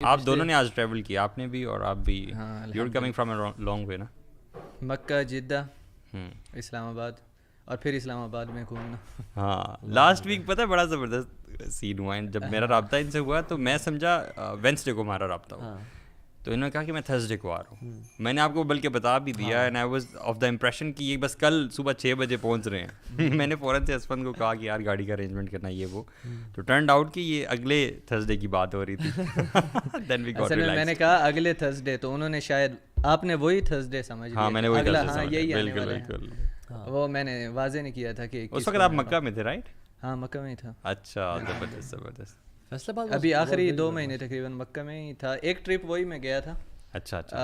آپ دونوں نے آج ٹریول کیا، آپ نے بھی اور آپ بھی. You are coming from a long way نا. مکہ، جدہ، اسلام آباد اور پھر اسلام آباد میں گھومنا. ہاں لاسٹ ویک پتہ ہے بڑا زبردست سین ہوا ہے. جب میرا رابطہ ان سے ہوا تو میں سمجھا وینسڈے کو ہمارا رابطہ ہوا، تو انہوں نے کہا کہ میں تھرسڈے کو آ رہا ہوں. میں نے آپ کو بلکہ بتا بھی دیا، and I was of the impression کہ یہ بس کل صبح 6 بجے پہنچ رہے ہیں. میں نے فوراً سے اسفند کو کہا کہ یار گاڑی کا ارینجمنٹ کرنا یہ وہ، تو ٹرنڈ آؤٹ کہ یہ اگلے تھرسڈے کی بات ہو رہی تھی. دین وی گاٹ ریلیکسڈ. میں نے کہا اگلے تھرسڈے، تو انہوں نے شاید آپ نے وہی تھرسڈے سمجھ لیا. ہاں میں نے وہی اگلا، تھرسڈے ہاں سمجھا. یہی آنے بالکل والا ہے. بالکل. وہ میں نے واضح نہیں کیا تھا کہ اس وقت آپ مکہ میں تھے رائٹ؟ ہاں مکہ میں ہی تھا. اچھا زبردست زبردست. فیصل آباد ابھی آخری 2 مہینے تقریباً مکہ میں ہی تھا. ایک ٹرپ وہی میں گیا تھا. اچھا اچھا.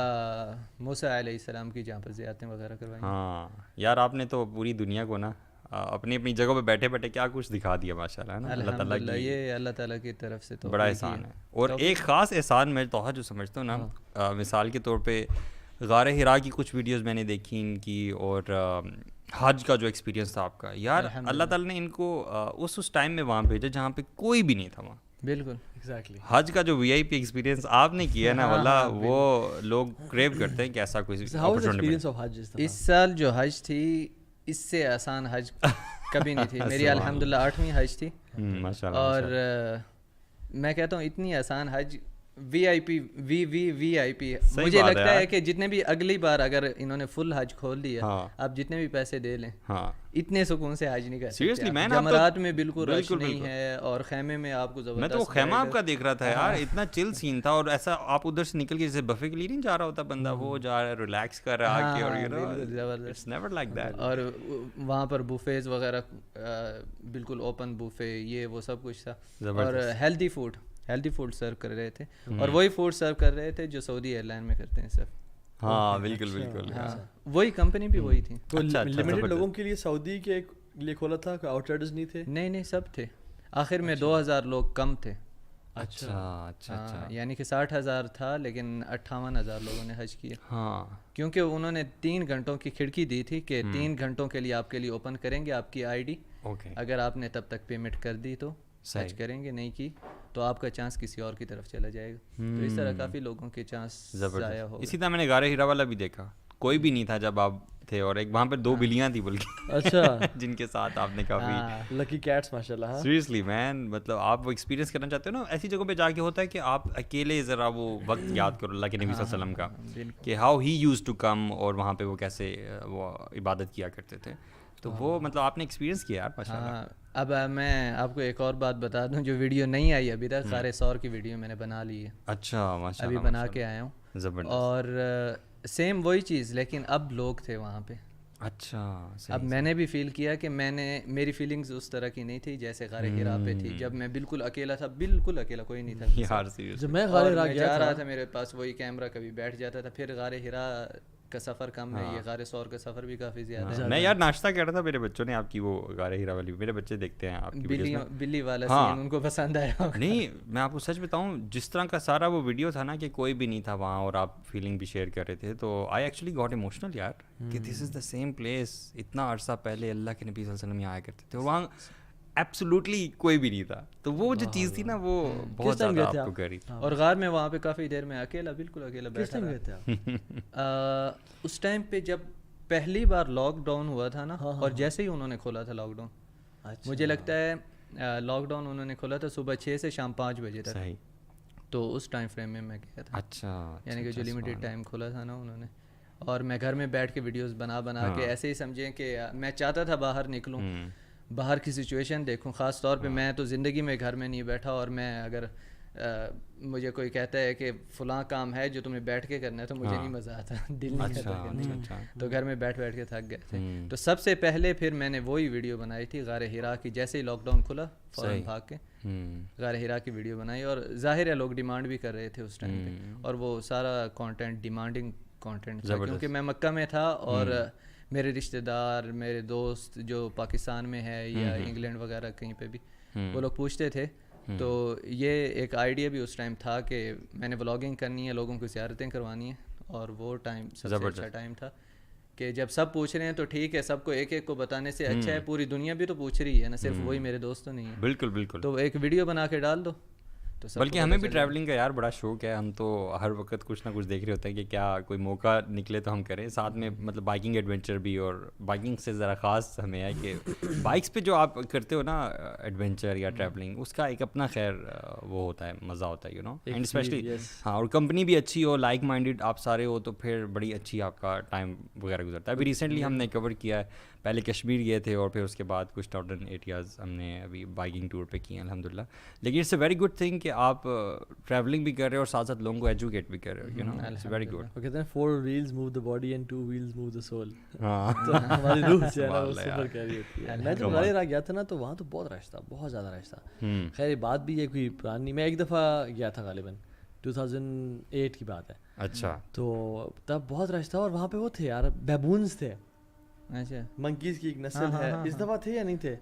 موسیٰ علیہ السلام کی جہاں پر زیارتیں وغیرہ کروائی. ہاں یار آپ نے تو پوری دنیا کو نا اپنی اپنی جگہ پہ بیٹھے بیٹھے کیا کچھ دکھا دیا ماشاء اللہ نا. اللہ تعالیٰ کی یہ اللہ تعالیٰ کی طرف سے تو بڑا احسان ہے. اور ایک خاص احسان میں توحہ جو سمجھتا ہوں نا، مثال کے طور پہ غار ہرا کی کچھ ویڈیوز میں نے دیکھی ان کی، اور حج کا جو ایکسپیرینس تھا آپ کا، یار اللہ تعالیٰ نے ان کو اس ٹائم میں وہاں بھیجا جہاں پہ کوئی بھی نہیں تھا وہاں. بالکل ایگزیکٹلی. حج کا جو وی آئی پی ایکسپیرینس آپ نے کیا نا، واللہ وہ لوگ کریو کرتے ہیں کہ ایسا کوئی اپرچونٹی. اس سال جو حج تھی اس سے آسان حج کبھی نہیں تھی. میری الحمدللہ 8ویں حج تھی، اور میں کہتا ہوں اتنی آسان حج وی آئی پی وی آئی پی. مجھے لگتا ہے کہ جتنے بھی اگلی بار اگر انہوں نے فل حج کھول دیا، آپ جتنے بھی پیسے دے لیں اتنے سکون سے حج نہیں کر سکتے. جمرات میں بالکل رش نہیں ہے، اور خیمے میں آپ کو زبردست. میں تو خیمہ آپ کا دیکھ رہا تھا یار، اتنا چل سین تھا. اور ایسا آپ ادھر سے نکل کے جیسے بفے کے لیے نہیں جا رہا ہوتا بندہ، وہ جا رہا ہے ریلیکس کر رہا ہے اور you know it's never like that. اور وہاں پر بوفیز وغیرہ بالکل اوپن بوفے، یہ وہ سب کچھ تھا. اور ہیلدی فوڈ سرو کر رہے تھے، اور وہی فوڈ سرو کر رہے تھے جو سعودی ایئر لائن میں کرتے ہیں سر. ہاں بالکل بالکل. وہی کمپنی بھی وہی تھی. تو لمیٹڈ لوگوں کے لیے سعودی کے لیے کھولا تھا کہ آؤٹ رائڈرز نہیں تھے؟ نہیں سب تھے. آخر میں 2000 لوگ کم تھے. اچھا اچھا. یعنی کہ 60,000 تھا لیکن 58,000 لوگوں نے حج کیا. ہاں کیونکہ انہوں نے 3 گھنٹوں کی کھڑکی دی تھی کہ 3 گھنٹوں کے لیے آپ کے لیے اوپن کریں گے آپ کی آئی ڈی. اگر آپ نے تب تک پیمنٹ کر دی تو حج کریں گے، نہیں کی تو آپ کا چانس کسی اور کی طرف چلا جائے گا. تو اس طرح کافی لوگوں کے چانس ضائع ہو. اسی طرح میں نے غار ہرا والا بھی دیکھا، کوئی بھی نہیں تھا جب آپ تھے، اور ایک وہاں پہ 2 بلیاں تھی بلکہ، اچھا، جن کے ساتھ آپ نے کافی لکی کیٹس ماشاءاللہ. سیریسلی مین، مطلب آپ وہ ایکسپیرینس کرنا چاہتے ہو نا ایسی جگہوں پہ جا کے، ہوتا ہے کہ آپ اکیلے ذرا وہ وقت یاد کرو اللہ کے نبی صلی اللہ علیہ وسلم کا، کہ how he used to come, اور وہاں پہ وہ کیسے وہ عبادت کیا کرتے تھے. تو وہ مطلب آپ نے ایکسپیرینس کیا یار ماشاء اللہ. اب میں آپ کو ایک اور بات بتا دوں جو ویڈیو نہیں آئی ابھی تک، غار ثور کی ویڈیو میں نے بنا لی ہے. اچھا ماشاء اللہ. ابھی بنا کے آیا ہوں. زبردست. اور سیم وہی چیز لیکن اب لوگ تھے وہاں پہ. اچھا. اب میں نے بھی فیل کیا کہ میری فیلنگز اس طرح کی نہیں تھی جیسے غار ہرا پہ تھی، جب میں بالکل اکیلا تھا، بالکل اکیلا، کوئی نہیں تھا یار. سیریسلی جب میں غار ہرا جا رہا تھا میرے پاس وہی کیمرہ، کبھی بیٹھ جاتا تھا. پھر غار ہرا کا سفر کم ہے، یہ غار ثور کا سفر بھی کافی زیادہ ہے. میں یار ناشتہ کر رہا تھا، میرے بچوں نے آپ کی وہ غار ہرا والی، میرے بچے دیکھتے ہیں آپ کی بلی والا سین ان کو پسند آیا. نہیں میں آپ کو سچ بتاؤں، جس طرح کا سارا وہ ویڈیو تھا نا کہ کوئی بھی نہیں تھا وہاں اور آپ فیلنگ بھی شیئر کر رہے تھے، تو آئی ایکچولی گاٹ ایموشنل یار کہ دس از دا سیم پلیس. اتنا عرصہ پہلے اللہ کے نبی صلی اللہ علیہ وسلم یہاں آیا کرتے تھے، اور وہاں ایبسولوٹلی کوئی بھی نہیں تھا. تو وہ جو چیز تھی نا وہ بہت زیادہ آپ کو کری. اور غار میں وہاں پہ کافی دیر میں اکیلا، بالکل اکیلا بیٹھا رہا. اس ٹائم پہ جب پہلی بار لاک ڈاؤن ہوا تھا نا، اور جیسے ہی انہوں نے کھولا تھا لاک ڈاؤن، مجھے لگتا ہے لاک ڈاؤن انہوں نے کھولا تھا صبح 6 سے شام 5 بجے تک. تو اس ٹائم فریم میں میں گیا تھا. اچھا. یعنی کہ جو لمیٹیڈ ٹائم کھولا تھا نا انہوں نے، اور میں گھر میں بیٹھ کے ویڈیوز بنا کے ایسے ہی سمجھیں کہ میں چاہتا تھا باہر نکلوں، باہر کی سچویشن دیکھوں. خاص طور پہ میں تو زندگی میں گھر میں نہیں بیٹھا، اور میں اگر مجھے کوئی کہتا ہے کہ فلاں کام ہے جو تمہیں بیٹھ کے کرنا ہے تو مجھے نہیں مزہ آتا، دل نہیں کرتا کرنے کا. تو گھر میں بیٹھ کے تھک گئے تھے. تو سب سے پہلے پھر میں نے وہی ویڈیو بنائی تھی غار ہرا کی. جیسے ہی لاک ڈاؤن کھلا فوراً بھاگ کے غار ہرا کی ویڈیو بنائی. اور ظاہر ہے لوگ ڈیمانڈ بھی کر رہے تھے اس ٹائم پہ، اور وہ سارا کانٹینٹ ڈیمانڈنگ کانٹینٹ تھا، کیونکہ میں مکہ میں تھا اور میرے رشتہ دار، میرے دوست جو پاکستان میں ہے یا انگلینڈ وغیرہ کہیں پہ بھی، وہ لوگ پوچھتے تھے. تو یہ ایک آئیڈیا بھی اس ٹائم تھا کہ میں نے ولاگنگ کرنی ہے، لوگوں کو زیارتیں کروانی ہیں. اور وہ ٹائم سب سے اچھا ٹائم تھا کہ جب سب پوچھ رہے ہیں تو ٹھیک ہے، سب کو ایک ایک کو بتانے سے اچھا ہے پوری دنیا بھی تو پوچھ رہی ہے نا، صرف وہی میرے دوست تو نہیں ہے. بالکل بالکل. تو ایک ویڈیو بنا کے ڈال دو. تو سب بلکہ ہمیں بھی ٹریولنگ کا یار بڑا شوق ہے. ہم تو ہر وقت کچھ نہ کچھ دیکھ رہے ہوتے ہیں کہ کیا کوئی موقع نکلے تو ہم کریں ساتھ میں, مطلب بائکنگ ایڈونچر بھی. اور بائکنگ سے ذرا خاص ہمیں ہے کہ بائکس پہ جو آپ کرتے ہو نا ایڈونچر یا ٹریولنگ, اس کا ایک اپنا خیر وہ ہوتا ہے, مزہ ہوتا ہے, یو نو. اینڈ اسپیشلی ہاں, اور کمپنی بھی اچھی ہو, لائک مائنڈیڈ آپ سارے ہو, تو پھر بڑی اچھی آپ کا ٹائم وغیرہ گزرتا ہے. ابھی ریسنٹلی ہم نے کور کیا ہے, پہلے کشمیر گئے تھے اور پھر اس کے بعد کچھ نارتھرن ایریاز ہم نے ابھی بائکنگ ٹور پہ کیے ہیں الحمد للہ. لیکن it's a very good thing کہ آپ ٹریولنگ بھی کر رہے ہو اور ساتھ ساتھ لوگوں کو ایجوکیٹ بھی کر رہے ہو, you know. It's very good. وہ کہتے ہیں 4 wheels move the body and 2 wheels move the soul. ہاں, تو ہماری روح سے وہ سفر کر رہی ہوتی ہے. میں جب غالیر گیا تھا نا تو وہاں تو بہت رش تھا, بہت زیادہ رش تھا. خیر یہ بات بھی ہے کوئی پرانی, میں ایک دفعہ گیا تھا غالباً 2008 کی بات ہے. اچھا. تو تب بہت رش تھا اور وہاں پہ وہ تھے یار, بیبونز تھے. اچھا, منکیز کی ایک نسل ہے. اس دفعہ تھے یا نہیں تھے؟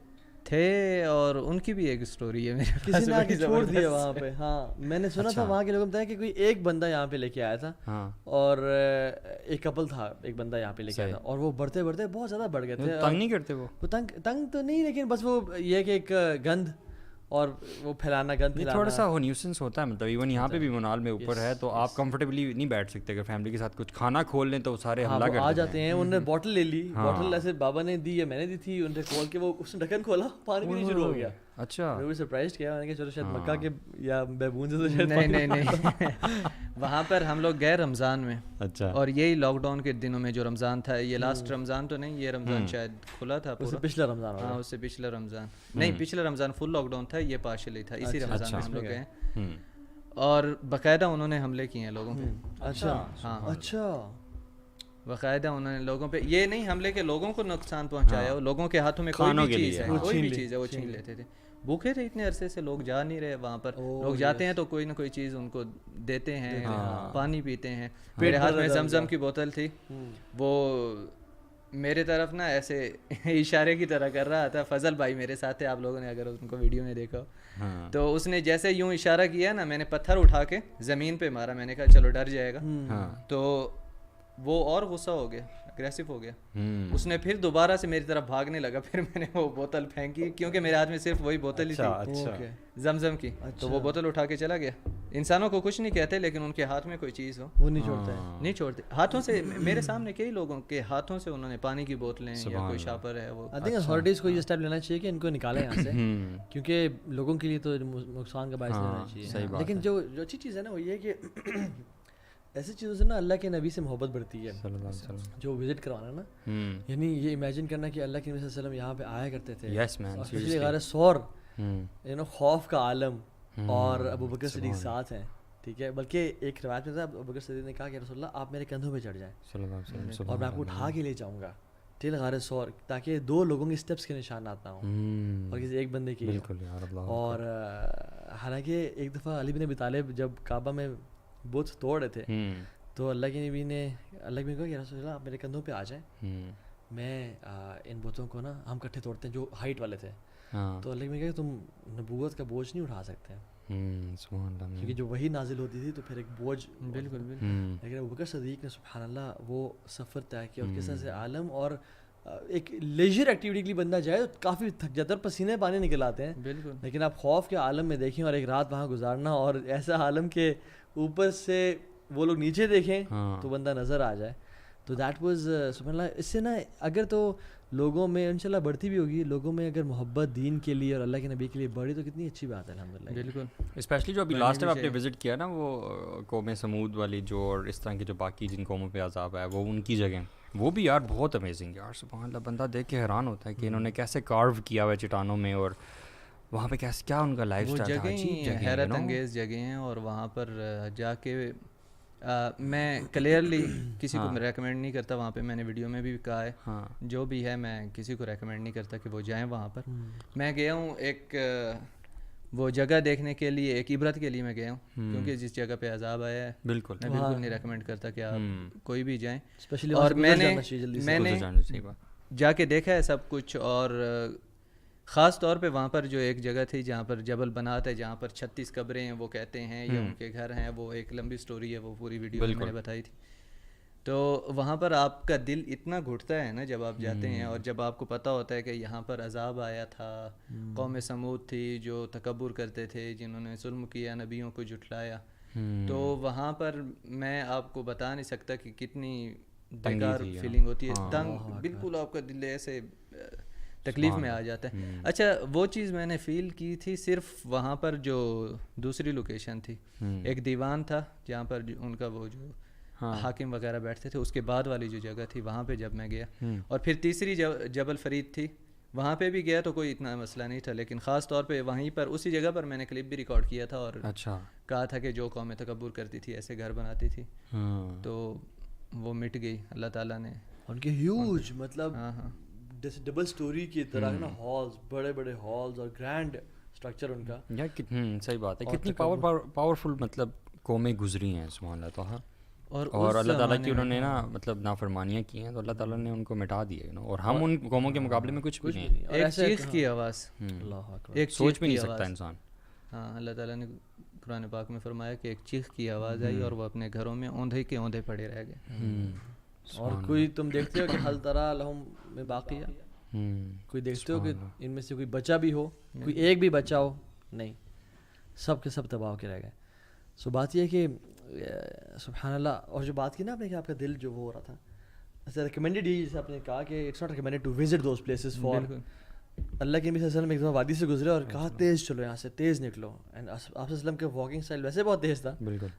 تھے, اور ان کی بھی ایک اسٹوری ہے میرے پاس. کسی نے آ کے چھوڑ دیا وہاں پہ. ہاں میں نے سنا تھا وہاں کے لوگ بتایا کہ کوئی ایک بندہ یہاں پہ لے کے آیا تھا, اور ایک کپل تھا, ایک بندہ یہاں پہ لے کے آیا تھا, اور وہ بڑھتے بڑھتے بہت زیادہ بڑھ گئے تھے. تنگ نہیں کرتے وہ؟ تنگ تو نہیں, لیکن بس وہ یہ کہ ایک گند اور وہ پھیلانا, گند پھیلانا تھوڑا سا نیوسنس ہوتا ہے. مطلب ایون یہاں پہ بھی منال میں اوپر ہے تو آپ کمفرٹیبلی نہیں بیٹھ سکتے. اگر فیملی کے ساتھ کچھ کھانا کھول لیں تو سارے حملہ کر آ جاتے ہیں. انہوں نے بوٹل لے لی, بوٹل ایسے بابا نے دی یا میں نے دی تھی, انہوں نے کھول کے وہ اس نے ڈھکن کھولا, پانی بھی شروع ہو گیا. اچھا, میں بھی سرپرائز کیا, میں نے کہا چلو شاید مکہ کے یا بیبون سے تو شاید نہیں. وہاں پر ہم لوگ گئے رمضان میں. اچھا. اور یہی لاک ڈاؤن کے دنوں میں جو رمضان تھا, یہ لاسٹ رمضان تو نہیں, یہ رمضان شاید کھلا تھا پورا. پچھلا رمضان. ہاں اس سے پچھلا رمضان نہیں, پچھلا رمضان فل لاک ڈاؤن تھا, یہ پارشلی تھا. اسی رمضان میں ہم لوگ گئے اور باقاعدہ انہوں نے حملے کیے ہیں لوگوں پہ. اچھا. ہاں اچھا. باقاعدہ انہوں نے لوگوں پہ, یہ نہیں حملے کے لوگوں کو نقصان پہنچایا, لوگوں کے ہاتھوں میں کوئی بھی چیز ہے, کوئی بھی چیز ہے وہ چھین لیتے تھے. بھوکے تھے اتنے عرصے سے, لوگ جا نہیں رہے وہاں پر. لوگ جاتے ہیں تو کوئی نہ کوئی چیز ان کو دیتے ہیں, پانی پیتے ہیں. میرے ہاتھ میں زمزم کی بوتل تھی, وہ میرے طرف نا ایسے اشارے کی طرح کر رہا تھا. فضل بھائی میرے ساتھ تھے, آپ لوگوں نے اگر ان کو ویڈیو میں دیکھا تو اس نے جیسے یوں اشارہ کیا نا, میں نے پتھر اٹھا کے زمین پہ مارا. میں نے کہا چلو ڈر جائے گا. تو وہ اور غصہ ہو گیا, اگریسو ہو گیا. اس نے پھر دوبارہ سے میری طرف بھاگنے لگا. پھر میں نے وہ بوتل پھینکی, کیونکہ میرے ہاتھ میں صرف وہی بوتل ہی تھی زمزم کی. تو وہ بوتل اٹھا کے چلا گیا. انسانوں کو کچھ نہیں کہتے, لیکن ان کے ہاتھ میں کوئی چیز ہو وہ نہیں چھوڑتے, نہیں چھوڑتے ہاتھوں سے. میرے سامنے کئی لوگوں کے ہاتھوں سے انہوں نے پانی کی بوتلیں یا کوئی شاپر ہے وہ. آئی تھنک اتھارٹیز کو یہ اسٹیپ لینا چاہیے کہ ان کو نکالیں یہاں سے, کیونکہ لوگوں کے لیے تو نقصان کا باعث نہیں ہونا چاہیے. لیکن جو اچھی چیز ہے نا وہ یہ ہے کہ ایسی چیزوں سے نا اللہ کے نبی سے محبت بڑھتی ہے. جو وزٹ کروانا نا, یعنی یہ امیجن کرنا کہ اللہ کے نبی صلی اللہ علیہ وسلم یہاں پہ آیا کرتے تھے, اسپیشلی غار ثور, یو نو خوف کا عالم, اور ابو بکر صدیق ساتھ ہیں, ٹھیک ہے. بلکہ ایک روایت میں تھا, ابو بکر صدیق نے کہا کہ رسول اللہ آپ میرے کندھوں پہ چڑھ جائیں اور میں آپ کو اٹھا کے لے جاؤں گا ٹھیک غار ثور, تاکہ 2 لوگوں کے اسٹیپس کے نشانات نہ ہوں اور کسی ایک بندے کی. اور حالانکہ ایک دفعہ علی بن ابی طالب جب کعبہ میں بت توڑ رہے تھے تو اللہ کے نبی نے کہا کہ رسول اللہ آپ میرے کندھوں پہ آ جائیں, میں ان بتوں کو نا ہم کٹھے توڑتے ہیں جو ہائٹ والے تھے. تو اللہ نے کہا کہ تم نبوت کا بوجھ نہیں اٹھا سکتے, کیونکہ جو وہی نازل ہوتی تھی تو پھر ایک بوجھ. بالکل. لیکن ابو بکر صدیق نے سبحان اللہ وہ سفر طے کیا, اور کس طرح سے عالم اور ایک لیجر ایکٹیویٹی کے لیے بندہ جائے تو کافی تھک جاتا ہے اور پسینے پانی نکل آتے ہیں. بالکل. لیکن آپ خوف کے عالم میں دیکھیں اور ایک رات وہاں گزارنا, اور ایسا عالم کے اوپر سے وہ لوگ نیچے دیکھیں تو بندہ نظر آ جائے. تو دیٹ واز سبحان اللہ. اس سے نا اگر تو لوگوں میں انشاءاللہ بڑھتی بھی ہوگی, لوگوں میں اگر محبت دین کے لیے اور اللہ کے نبی کے لیے بڑھی تو کتنی اچھی بات ہے الحمدللہ. بالکل. اسپیشلی جو ابھی لاسٹ ٹائم آپ نے وزٹ کیا نا وہ قوم سمود والی جو, اور اس طرح کے جو باقی جن قوموں پہ عذاب ہے وہ ان کی جگہ, وہ بھی یار بہت امیزنگ یار. سبحان اللہ, بندہ دیکھ کے حیران ہوتا ہے کہ انہوں نے کیسے کارو کیا ہوا ہے چٹانوں میں, اور وہاں پہ کیسے کیا ان کا لائف اسٹائل تھا. جگہیں حیرت انگیز جگہیں ہیں, اور وہاں پر جا کے میں کلیئرلی کسی کو ریکمینڈ نہیں کرتا. وہاں پہ میں نے ویڈیو میں بھی کہا ہے, جو بھی ہے میں کسی کو ریکمینڈ نہیں کرتا کہ وہ جائیں وہاں پر. میں گیا ہوں ایک وہ جگہ دیکھنے کے لیے, ایک عبرت کے لیے میں گیا ہوں, کیونکہ جس جگہ پہ عذاب آیا ہے بالکل میں بالکل نہیں ریکمینڈ کرتا کہ آپ کوئی بھی جائیں. اور میں نے جا کے دیکھا ہے سب کچھ, اور خاص طور پہ وہاں پر جو ایک جگہ تھی جہاں پر جبل بنات ہے, جہاں پر 36 قبریں ہیں وہ کہتے ہیں, یہ ان کے گھر ہیں. وہ ایک لمبی سٹوری ہے, وہ پوری ویڈیو میں نے بتائی تھی. تو وہاں پر آپ کا دل اتنا گھٹتا ہے نا جب آپ جاتے ہیں, اور جب آپ کو پتہ ہوتا ہے کہ یہاں پر عذاب آیا تھا, قوم سمود تھی جو تکبر کرتے تھے, جنہوں نے ظلم کیا, نبیوں کو جھٹلایا, تو وہاں پر میں آپ کو بتا نہیں سکتا کہ کتنی بیکار فیلنگ ہوتی ہے, تنگ, بالکل آپ کا دل ایسے تکلیف میں آ جاتا ہے. اچھا وہ چیز میں نے فیل کی تھی صرف وہاں پر جو دوسری لوکیشن تھی, ایک دیوان تھا جہاں پر ان کا وہ جو حاکم وغیرہ بیٹھتے تھے, اس کے بعد والی جو جگہ تھی وہاں پہ جب میں گیا, اور پھر تیسری جبل فرید تھی, وہاں پہ بھی گیا تو کوئی اتنا مسئلہ نہیں تھا, لیکن خاص طور پہ وہیں پر اسی جگہ پر میں نے کلپ بھی ریکارڈ کیا تھا اور کہا تھا کہ جو قوم تکبر کرتی تھی ایسے گھر بناتی تھی تو وہ مٹ گئی اللہ تعالیٰ نے. ان کے ہیوج مطلب ڈبل سٹوری کی طرح نا ہالز, بڑے بڑے ہالز اور گرینڈ اسٹرکچر ان کا. صحیح بات ہے, کتنی پاورفل مطلب قومیں گزری ہیں سبحان اللہ تعالیٰ, اور اللہ تعالیٰ کی انہوں نے نا مطلب نافرمانیاں کی ہیں تو اللہ تعالیٰ نے ان کو مٹا دیا, اور ہم ان قوموں کے مقابلے میں کچھ بھی نہیں. ایک چیخ کی آواز, ایک سوچ بھی نہیں سکتا انسان. ہاں اللہ تعالیٰ نے قرآن پاک میں فرمایا کہ ایک چیخ کی آواز آئی اور وہ اپنے گھروں میں اوندھے کے اوندھے پڑے رہ گئے. اور کوئی تم دیکھتے ہو کہ حل ترا لہم میں باقیہ, کوئی دیکھتے ہو کہ ان میں سے کوئی بچہ بھی ہو, کوئی ایک بھی بچہ ہو, نہیں, سب کے سب تباہ ہو کے رہ گئے. سو بات یہ ہے کہ سبحان اللہ. اور جو بات کی نا آپ نے کہ آپ کا دل جو وہ ہو رہا تھا, ایسا ریکمینڈیڈ ہی جیسے آپ نے کہا کہ it's not recommended to visit those places for. اللہ کے نبی صلی اللہ علیہ وسلم ایک دفعہ وادی سے گزرے اور کہا تیز چلو یہاں سے, تیز نکلو. اینڈ آپ صلی اللہ علیہ وسلم کے واکنگ اسٹائل ویسے بہت تیز تھا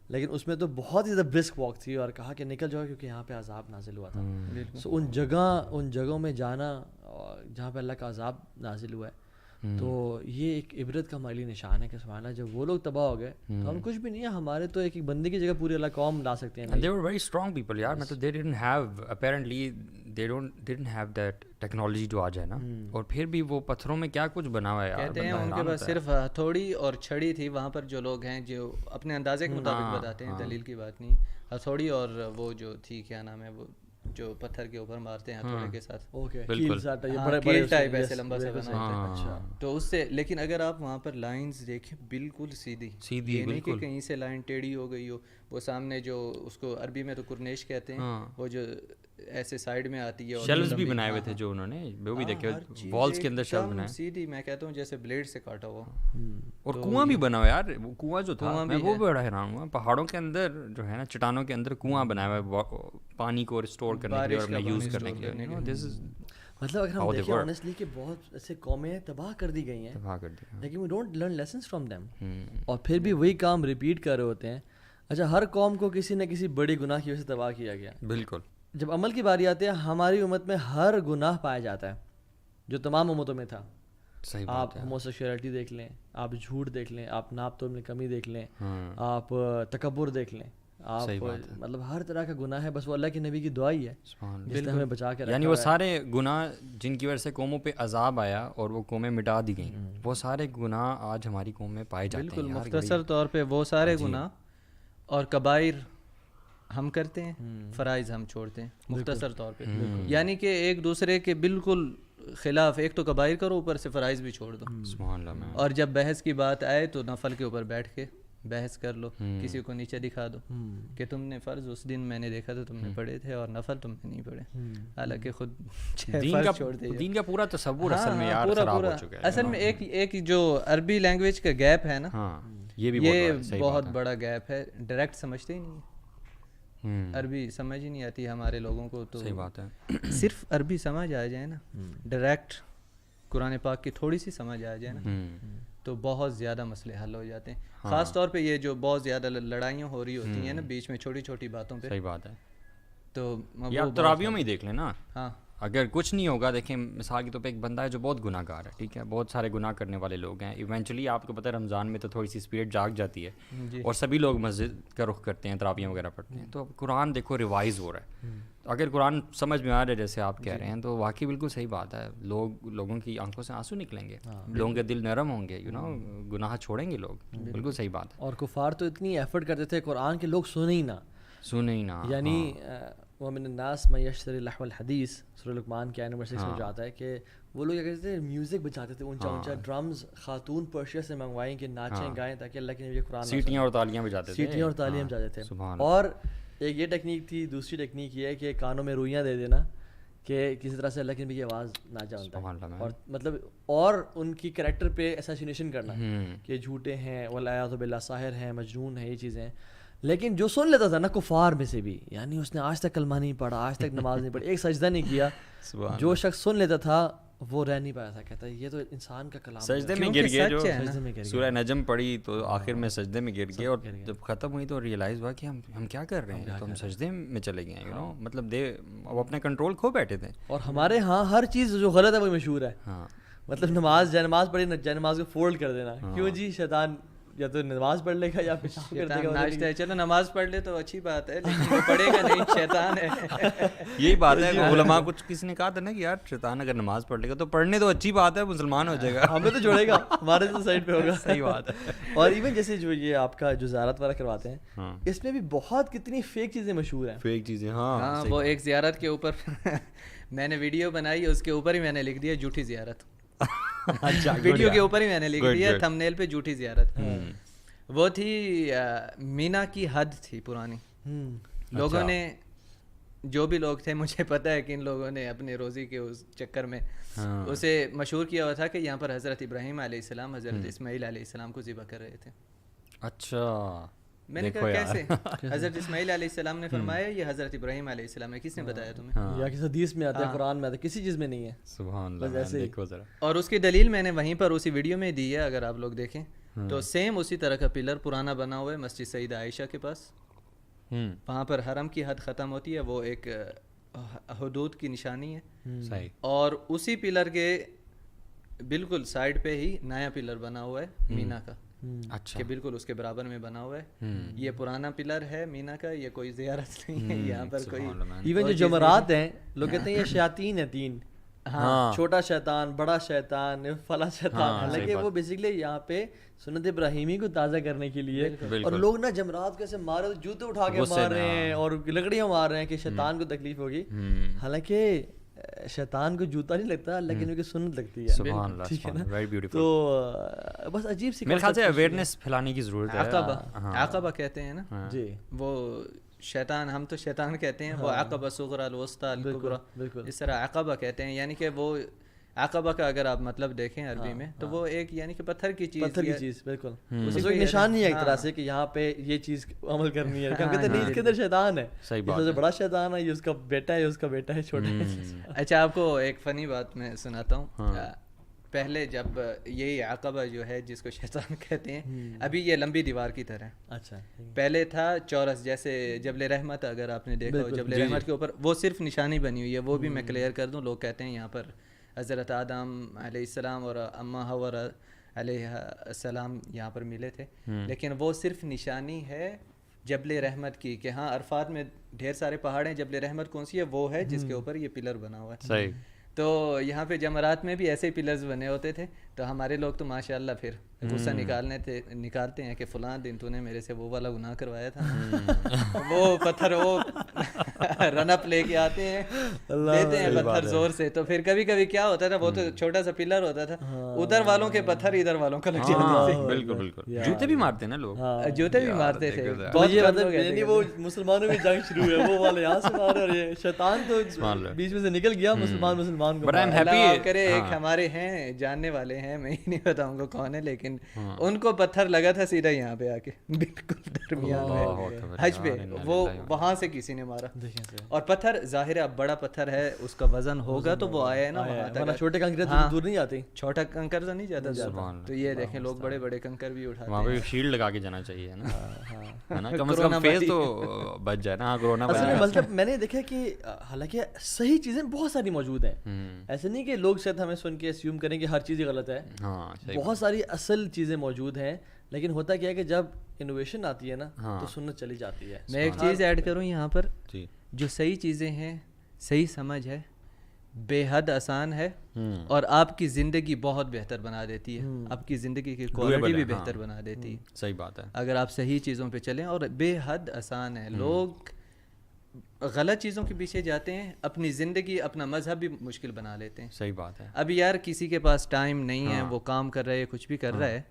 لیکن اس میں تو بہت ہی زیادہ برسک واک تھی, اور کہا کہ نکل جاؤ کیونکہ یہاں پہ عذاب نازل ہوا تھا. سو ان جگہوں میں جانا جہاں پہ اللہ کا عذاب نازل ہوا ہے, تو یہ ایک عبرت کا ہمارے لیے نشان ہے کہ سبحان اللہ جب وہ لوگ تباہ ہو گئے تو ہم کچھ بھی نہیں ہے, ہمارے تو ایک بندے کی جگہ پوری اللہ قوم لا سکتے ہیں. They were very strong people یار, مطلب they didn't have apparently they didn't have that technology جو آج ہے نا, اور پھر بھی وہ پتھروں میں کیا کچھ بنا ہوا ہے یار. کہتے ہیں ان کے پاس صرف ہتھوڑی اور چھڑی تھی. وہاں پر جو لوگ ہیں جو اپنے اندازے کے مطابق بتاتے ہیں, دلیل کی بات نہیں, ہتھوڑی اور وہ جو تھی کیا نام ہے وہ جو پتھر کے اوپر مارتے ہیں ہتھوڑے کے ساتھ, کیل ٹائپ ایسے لمبا سا بنا ہوتا ہے تو اس سے. لیکن اگر آپ وہاں پر لائنز دیکھیں بالکل سیدھی, یہ نہیں کہ کہیں سے لائن ٹیڑھی ہو گئی ہو. وہ سامنے جو اس کو عربی میں تو کرنیش کہتے ہیں, وہ جو ایسے سائڈ میں آتی ہے, شیلفز بھی بنائے ہوئے تھے جو انہوں نے, وہ بھی دیکھے والز کے اندر شیلف بنائے سیدھی, میں کہتا ہوں جیسے بلیڈ سے کاٹا ہوا. اور کنواں بھی بنا ہوا یار, وہ کنواں جو تھا میں وہ بڑا حیران ہوا. پہاڑوں کے اندر جو ہے نا, چٹانوں کے اندر کنواں بنایا ہوا ہے پانی کو اسٹور کرنے کے لیے اور اپنا یوز کرنے کے لیے. مطلب اگر ہم دیکھیں آنیسٹلی کہ بہت ایسے قومیں تباہ کر دی گئی ہیں لیکن we don't learn lessons from them, اور پھر بھی وہی کام ریپیٹ کر رہے ہوتے ہیں. اچھا, ہر قوم کو کسی نہ کسی بڑی گناہ کی وجہ سے تباہ کیا گیا. بالکل. جب عمل کی باری آتی ہے, ہماری امت میں ہر گناہ پایا جاتا ہے جو تمام امتوں میں تھا. آپ ہوموسیکشولیٹی دیکھ لیں, آپ جھوٹ دیکھ لیں, آپ ناپ تول میں کمی دیکھ لیں, آپ تکبر دیکھ لیں, آپ مطلب ہر طرح کا گناہ ہے. بس وہ اللہ کے نبی کی دعا ہی ہے جس نے ہمیں بچا کے رکھا. یعنی وہ سارے گناہ جن کی وجہ سے قوموں پہ عذاب آیا اور وہ قومیں مٹا دی گئیں, وہ سارے گناہ آج ہماری قوم میں پائے جاتے ہیں. بالکل مختصر طور پہ وہ سارے گناہ اور کبائر ہم کرتے ہیں, فرائض ہم چھوڑتے ہیں مختصر طور پہ. یعنی کہ ایک دوسرے کے بالکل خلاف, ایک تو کبائر کرو اوپر سے فرائض بھی چھوڑ دو. سبحان اللہ. اور جب بحث کی بات آئے تو نفل کے اوپر بیٹھ کے بحث کر لو, کسی کو نیچے دکھا دو کہ تم نے فرض اس دن میں نے دیکھا تو تم نے پڑھے تھے اور نفل تم نے نہیں پڑھے, حالانکہ خود دین کا پورا تصور اصل میں یار خراب ہو چکا ہے. اصل میں ایک جو عربی لینگویج کا گیپ ہے نا, یہ بہت بڑا گیپ ہے. ڈائریکٹ سمجھتے ہی نہیں, عربی سمجھ ہی نہیں آتی ہمارے لوگوں کو. تو صحیح بات ہے, صرف عربی سمجھ آ جائے نا, ڈائریکٹ قرآن پاک کی تھوڑی سی سمجھ آ جائے نا, تو بہت زیادہ مسئلے حل ہو جاتے ہیں. خاص طور پہ یہ جو بہت زیادہ لڑائیاں ہو رہی ہوتی ہیں نا بیچ میں چھوٹی چھوٹی باتوں پہ. صحیح بات ہے. تو یہ آپ تراویحوں میں ہی دیکھ لیں نا, ہاں اگر کچھ نہیں ہوگا, دیکھیں مثال کے طور پہ ایک بندہ ہے جو بہت گناہ گار ہے, ٹھیک ہے, بہت سارے گناہ کرنے والے لوگ ہیں. ایونچولی آپ کو پتہ ہے رمضان میں تو تھوڑی سی اسپرٹ جاگ جاتی ہے اور سبھی لوگ مسجد کا رخ کرتے ہیں, تراویح وغیرہ پڑھتے ہیں. تو اب قرآن دیکھو ریوائز ہو رہا ہے, اگر قرآن سمجھ میں آ رہا ہے جیسے آپ کہہ رہے ہیں تو واقعی بالکل صحیح بات ہے. لوگوں کی آنکھوں سے آنسو نکلیں گے, لوگوں کے دل نرم ہوں گے, گناہ چھوڑیں گے لوگ. بالکل صحیح بات ہے. اور کفار تو اتنی ایفرٹ کرتے تھے قرآن کے, لوگ سنے ہی نہ. یعنی وَمِنَ النَّاسِ مَن يَشْتَرِي لَهْوَ الْحَدِيث, سورہ لقمان کے آیت نمبر 6 میں جو آتا ہے کہ وہ لوگ کیا کہتے تھے, میوزک بجاتے تھے, اونچا ڈرمز خاتون پرشیا سے منگوائیں کہ ناچیں گائیں تاکہ اللہ کے نبی قرآن, سیٹیاں اور تالیاں بجاتے تھے. سیٹیاں اور تالیاں بجاتے تھے. اور ایک یہ ٹیکنیک تھی, دوسری ٹیکنیک یہ ہے کہ کانوں میں روئیاں دے دینا کہ کسی طرح سے اللہ کے نبی کی آواز نہ جانتا ہے, اور مطلب اور ان کی کریکٹر پہ اسیسینیشن کرنا کہ جھوٹے ہیں, والعیاذ باللہ ساحر ہیں, مجنون ہیں, یہ چیزیں. لیکن جو سن لیتا تھا نا کفار میں سے بھی, یعنی اس نے آج تک کلمہ نہیں پڑھا, آج تک نماز نہیں پڑھی, ایک سجدہ نہیں کیا, جو شخص سن لیتا تھا وہ رہ نہیں پایا تھا. کہتا ہے یہ تو انسان کا کلام سجدے میں گر گئے. جو سورہ نجم پڑھی تو آخر میں سجدے میں گر گئے, اور جب ختم ہوئی تو ریئلائز ہوا کہ ہم کیا کر رہے ہیں, تو ہم سجدے میں چلے گئے ہیں. مطلب وہ اپنا کنٹرول کھو بیٹھے تھے. اور ہمارے ہاں ہر چیز جو غلط ہے وہ مشہور ہے. مطلب نماز پڑھی, جے نماز کو فولڈ کر دینا. کیوں جی؟ شیطان یا تو نماز پڑھ لے گا یا پیشاب کر دے گا. ناشتہ ہے, چلو نماز پڑھ لے تو اچھی بات ہے, لیکن وہ پڑھے گا نہیں, شیطان ہے. یہی بات ہے. علماء کچھ کسی نے کہا تھا نا کہ یار شیطان اگر نماز پڑھ لے گا تو پڑھنے تو اچھی بات ہے, مسلمان ہو جائے گا, ہمیں تو جوڑے گا, ہمارے تو سائڈ پہ ہوگا. صحیح بات ہے. اور ایون جیسے جو یہ آپ کا جو زیارت والا کرواتے ہیں, اس میں بھی بہت کتنی فیک چیزیں مشہور ہیں. فیک چیزیں, ہاں. وہ ایک زیارت کے اوپر میں نے ویڈیو بنائی, اس کے اوپر ہی میں نے لکھ دیا جھوٹی زیارت. ویڈیو کے اوپر ہی میں نے لکھ دیا تھم نیل پہ جھوٹی زیارت. وہ تھی مینا کی حد تھی پرانی. لوگوں نے, جو بھی لوگ تھے, مجھے پتہ ہے کہ ان لوگوں نے اپنے روزی کے اس چکر میں اسے مشہور کیا ہوا تھا کہ یہاں پر حضرت ابراہیم علیہ السلام حضرت اسماعیل علیہ السلام کو ذبح کر رہے تھے. اچھا. میں نے کہا کیسے؟ حضرت اسماعیل علیہ السلام نے فرمایا یہ حضرت ابراہیم علیہ السلام ہے. کس نے بتایا تمہیں؟ یا کسی حدیث میں آتا ہے, قرآن میں آتا ہے, کسی چیز میں نہیں ہے. سبحان اللہ. دیکھو ذرا. اور اس کی دلیل میں نے وہیں پر اسی ویڈیو میں دی ہے, اگر آپ لوگ دیکھیں تو سیم اسی طرح کا پلر پرانا بنا ہوا ہے مسجد سیدہ عائشہ کے پاس. وہاں پر حرم کی حد ختم ہوتی ہے, وہ ایک حدود کی نشانی ہے. صحیح. اور اسی پلر کے بالکل سائڈ پہ ہی نیا پلر بنا ہوا ہے مینا کا. اچھا. کہ بالکل اس کے برابر میں بنا ہوا ہے. یہ پرانا پلر ہے مینا کا, یہ کوئی زیارت نہیں ہے یہاں پر کوئی. ایون جو جمعرات ہیں, لوگ کہتے ہیں یہ شیاطین ہیں 3, چھوٹا شیطان, بڑا شیطان, فلاں شیطان. حالانکہ وہ بیسیکلی یہاں پہ سنت ابراہیمی کو تازہ کرنے کے لیے. اور لوگ نا جمرات کیسے مارے, جوتے اٹھا کے مار رہے ہیں اور لکڑیاں مار رہے ہیں کہ شیطان کو تکلیف ہوگی. حالانکہ شیطان کو جوتا نہیں لگتا, لیکن ان کی سنت لگتی ہے. سبحان اللہ. ٹھیک ہے نا. Very beautiful. تو بس عجیب سی میرے خیال سے اویئرنیس پھیلانے کی ضرورت ہے. عقبہ کہتے ہیں نا جی, وہ شیطان, ہم تو شیطان کہتے ہیں, وہ عقبہ صغرا الوسطی الکبریٰ, اس طرح عقبہ کہتے ہیں. یعنی کہ وہ عقبہ کا اگر آپ مطلب دیکھیں عربی میں تو وہ ایک یعنی کہ پتھر کی چیز. بالکل ایک نشانی ہے ایک طرح سے کہ یہاں پہ یہ چیز عمل کرنی ہے. ہم کہتے ہیں اس کے اندر شیطان ہے, یہ بڑا شیطان ہے, یہ اس کا بیٹا ہے, اس کا بیٹا ہے چھوٹا ہے. اچھا, آپ کو ایک فنی بات میں سناتا ہوں. پہلے جب یہی عقبہ جو ہے جس کو شیطان کہتے ہیں, ابھی یہ لمبی دیوار کی طرح. اچھا. پہلے تھا چورس, جیسے جبل رحمت, اگر آپ نے دیکھا ہو جبل رحمت کے اوپر وہ صرف نشانی بنی ہوئی ہے. وہ بھی میں کلیئر کر دوں, لوگ کہتے ہیں یہاں پر حضرت آدم علیہ السلام اور اماں حوا علیہ السلام یہاں پر ملے تھے, لیکن وہ صرف نشانی ہے جبل رحمت کی, کہ ہاں عرفات میں ڈھیر سارے پہاڑ ہیں, جبل رحمت کون سی ہے؟ وہ ہے جس کے اوپر یہ پلر بنا ہوا ہے. صحیح. تو یہاں پہ جمرات میں بھی ایسے پلرز بنے ہوتے تھے, تو ہمارے لوگ تو ماشاء اللہ پھر غصہ نکالتے ہیں کہ فلاں دن تو نے میرے سے وہ والا گناہ کروایا تھا. وہ پتھر وہ رن اپ لے کے آتے ہیں, دیتے ہیں پتھر زور سے. تو پھر کبھی کبھی کیا ہوتا تھا, وہ تو چھوٹا سا پلر ہوتا تھا, ادھر والوں کے پتھر ادھر والوں کا لگ جاتے تھے. بالکل بالکل. جوتے بھی مارتے نا لوگ, جوتے بھی مارتے تھے. یعنی وہ مسلمانوں میں جنگ شروع ہے, وہ والے یہاں سے مارے اور یہ شیطان تو بیچ میں سے نکل گیا, مسلمان کو. اللہ کرے ایک ہمارے ہیں جاننے والے ہیں, میں ہی نہیں بتاؤں گا کون ہے, لیکن ان کو پتھر لگا تھا سیدھا یہاں پہ آ کے بالکل درمیان میں حج پہ, وہ وہاں سے کسی نے مارا. اور پتھر ظاہر ہے بڑا پتھر ہے, اس کا وزن ہوگا تو وہ آیا ہے نا وہاں تک. چھوٹے کنکر دور نہیں آتے, چھوٹا کنکر تو نہیں جاتا. تو یہ دیکھیں لوگ بڑے بڑے کنکر بھی اٹھاتے ہیں. وہاں پہ شیلڈ لگا کے جانا چاہیے نا, کم از کم فیس تو بچ جائے نا. کورونا مطلب میں نے دیکھا کہ حالانکہ صحیح چیزیں بہت ساری موجود ہیں, ایسے نہیں کہ لوگ شاید ہمیں سن کے اسیوم کریں کہ ہر چیز غلط ہے. بہت ساری اصل چیزیں موجود ہیں, لیکن ہوتا کیا ہے کہ جب انوویشن آتی ہے نا تو سنت چلی جاتی ہے. میں ایک چیز ایڈ کروں یہاں پر, جو صحیح چیزیں ہیں, صحیح سمجھ ہے, بے حد آسان ہے, اور آپ کی زندگی بہت بہتر بنا دیتی ہے, آپ کی زندگی کی کوالٹی بھی بہتر بنا دیتی ہے. صحیح بات ہے, اگر آپ صحیح چیزوں پہ چلیں. اور بے حد آسان ہے. لوگ غلط چیزوں کے پیچھے جاتے ہیں, اپنی زندگی اپنا مذہب بھی مشکل بنا لیتے ہیں. صحیح بات ہے. اب یار کسی کے پاس ٹائم نہیں ہے, وہ کام کر رہا ہے, کچھ بھی کر رہا ہے,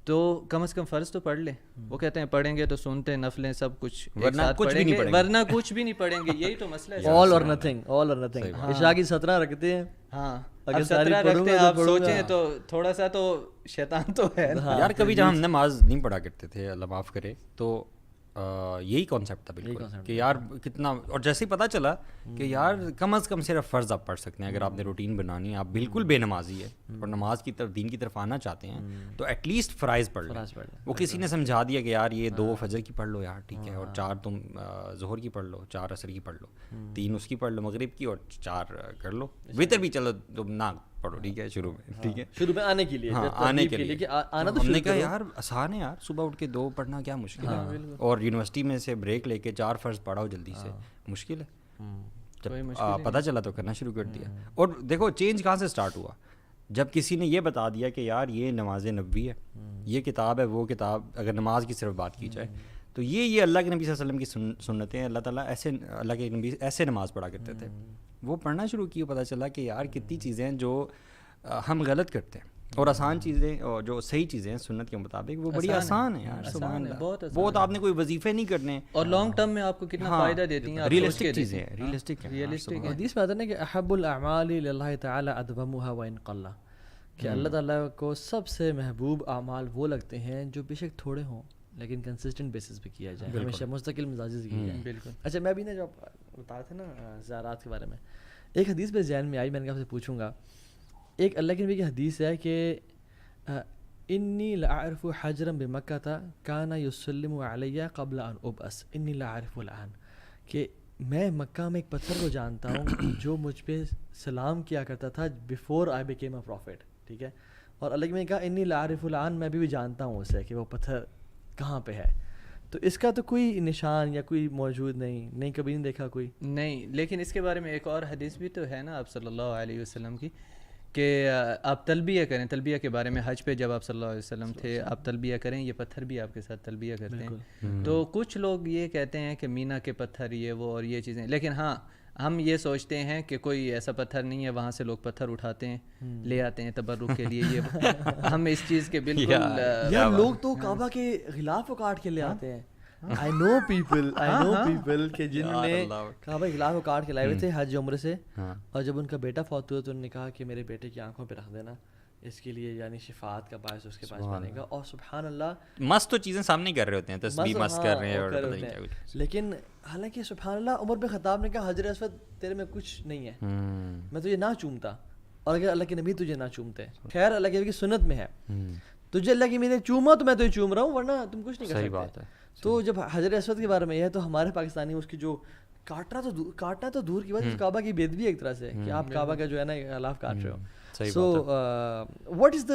تو کم از کم فرض تو پڑھ لیں. وہ کہتے ہیں پڑھیں گے تو سنتے نفلیں سب کچھ ورنہ کچھ بھی نہیں پڑھیں گے, ورنہ کچھ بھی نہیں پڑھیں گے. یہی تو مسئلہ ہے. آل اور نتھنگ, آل اور نتھنگ. عشاء کی 17 رکھتے ہیں. ہاں اگر 17 رکھتے ہیں آپ سوچیں تو تھوڑا سا تو شیطان تو ہے یار. کبھی جب ہم نماز نہیں پڑھا کرتے تھے, اللہ معاف کرے, تو یہی کانسیپٹ تھا بالکل کہ یار کتنا, اور جیسے ہی پتہ چلا کہ یار کم از کم صرف فرض آپ پڑھ سکتے ہیں. اگر آپ نے روٹین بنانی ہے, آپ بالکل بے نمازی ہے اور نماز کی طرف, دین کی طرف آنا چاہتے ہیں, تو ایٹ لیسٹ فرائض پڑھ لیں. وہ کسی نے سمجھا دیا کہ یار یہ 2 فجر کی پڑھ لو یار, ٹھیک ہے, اور 4 تم ظہر کی پڑھ لو, 4 عصر کی پڑھ لو, 3 اس کی پڑھ لو مغرب کی, اور 4 کر لو. وتر بھی چلو تم نہ پڑھو, ٹھیک ہے, شروع میں, ٹھیک ہے, شروع میں آنے کے لیے, آنے کے لیے آنا. تو ہم نے کہا یار آسان ہے یار, صبح اٹھ کے 2 پڑھنا کیا مشکل ہے, اور یونیورسٹی میں سے بریک لے کے 4 فرض پڑھاؤ جلدی سے, مشکل ہے. جب پتہ چلا تو کرنا شروع کر دیا. اور دیکھو چینج کہاں سے اسٹارٹ ہوا, جب کسی نے یہ بتا دیا کہ یار یہ نماز نبوی ہے, یہ کتاب ہے, وہ کتاب, اگر نماز کی صرف بات کی جائے تو یہ اللہ کے نبی صلی اللہ علیہ وسلم کی سنتیں, اللہ تعالیٰ ایسے, اللہ کے نبی ایسے نماز پڑھا کرتے تھے. وہ پڑھنا شروع کی, پتہ چلا کہ یار کتنی چیزیں ہیں جو ہم غلط کرتے ہیں, اور آسان چیزیں, اور جو صحیح چیزیں ہیں سنت کے مطابق, وہ بڑی آسان ہے یار. سبحان اللہ, بہت آپ نے کوئی وظیفے نہیں کرنے, اور لانگ ٹرم میں آپ کو کتنا فائدہ دیتی ہیں. ریئلسٹک چیزیں ہیں, ریئلسٹک حدیث میں آتا ہے نا کہ احب الاعمال للہ تعالی ادومها وان قل, کہ اللہ تعالیٰ کو سب سے محبوب اعمال وہ لگتے ہیں جو بے شک تھوڑے ہوں لیکن کنسسٹنٹ بیسس پہ کیا جائے, ہمیشہ مستقل مزاج سے کیا جائے. بالکل. اچھا میں بھی نا جو بتا رہے تھے نا زیارات کے بارے میں, ایک حدیث پہ ذہن میں آئی, میں نے کہا آپ سے پوچھوں گا. ایک اللہ کے نبی کی حدیث ہے کہ انی لاعرف حجرا بمکہ کان یسلم علی قبل ان ابعث انی لاعرف الان, کہ میں مکہ میں ایک پتھر کو جانتا ہوں جو مجھ پہ سلام کیا کرتا تھا before I became a prophet, ٹھیک ہے. اور اللہ نے کہا انی لاعرف الان, میں بھی جانتا ہوں اسے کہ وہ پتھر کہاں پہ ہے. تو اس کا تو کوئی نشان یا کوئی موجود نہیں, کبھی نہیں دیکھا کوئی نہیں. لیکن اس کے بارے میں ایک اور حدیث بھی تو ہے نا آپ صلی اللہ علیہ وسلم کی, کہ آپ تلبیہ کریں. تلبیہ کے بارے میں حج پہ جب آپ صلی اللہ علیہ وسلم تھے, آپ تلبیہ کریں, یہ پتھر بھی آپ کے ساتھ تلبیہ کرتے ہیں. تو کچھ لوگ یہ کہتے ہیں کہ مینا کے پتھر یہ وہ اور یہ چیزیں, لیکن ہاں ہم یہ سوچتے ہیں کہ کوئی ایسا پتھر نہیں ہے, وہاں سے لوگ پتھر اٹھاتے ہیں لے آتے ہیں تبرک کے لیے. یہ ہم اس چیز کے بالکل, یار لوگ تو کعبہ کے غلاف کو کاٹ کے لے آتے ہیں. I know people کہ جنہوں نے کعبہ کے غلاف کو کاٹ کے لائے ہوئے تھے حج عمرے سے, اور جب ان کا بیٹا فوت ہوا تو انہوں نے کہا کہ میرے بیٹے کی آنکھوں پہ رکھ دینا, اس کے لیے یعنی شفاعت کا باعث اس کے پاس بنے گا. اور سبحان اللہ مست تو چیزیں سامنے کر رہے ہوتے ہیں, تسبیح مست کر رہے ہیں اور پتہ نہیں کیا کچھ, لیکن حالانکہ سبحان اللہ عمر بن خطاب نے کہا حجر اسود تیرے میں کچھ نہیں ہے, میں تجھے نہ چومتا, اور اگر اللہ کے نبی تجھے نہ چومتے, خیر اللہ کے نبی کی سنت میں ہے, تجھے اللہ کی نبی نے چوما تو میں تجھے چوم رہا ہوں, ورنہ تم کچھ نہیں کر سکتے. صحیح بات ہے. تو جب حجر اسود کے بارے میں یہ ہے تو ہمارے پاکستانی اس کی جو کاٹنا تو دور کی بات ہے, کعبہ کی بےدبی ایک طرح سے کہ آپ کعبہ کا جو ہے نا غلاف کاٹ رہے ہو. So what is